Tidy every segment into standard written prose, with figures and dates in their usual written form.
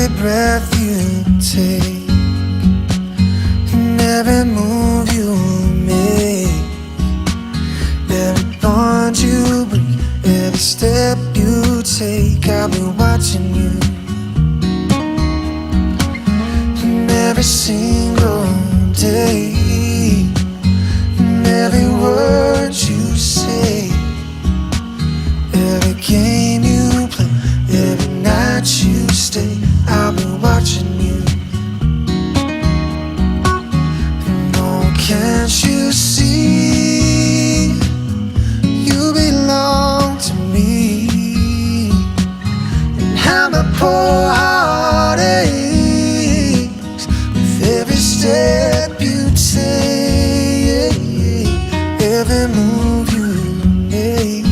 every breath you take, and every move you make, every bond you break, every step you take. I'll be watching you, and every single day, and every word you say, every game you play, every night you stay. I'll be watching you. And oh, can't you see, you belong to me, and how my poor heart aches with every step you take, every move you make,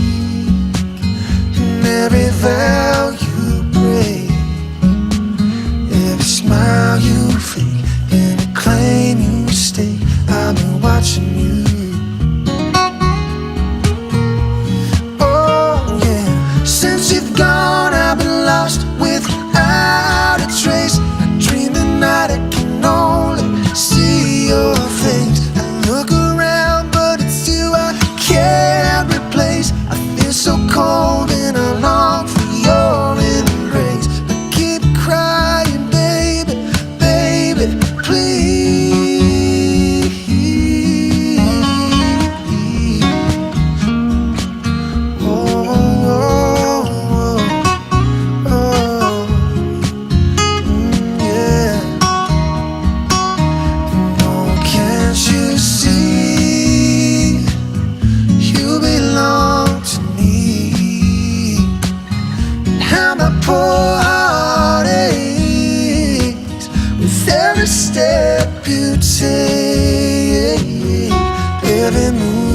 and every vow you break, every smile you fake, every claim you stake. I've been watching you. Oh yeah, since you've gone I've been lost without a trace. I dream the night I can only see your face. I look around but it's you I can't replace. I feel so cold and I long for your embrace. But keep crying, baby, baby, please. Oh, oh, oh, oh, yeah. No, can't you see, you belong to me, and how my poor heart aches with every step you take, every move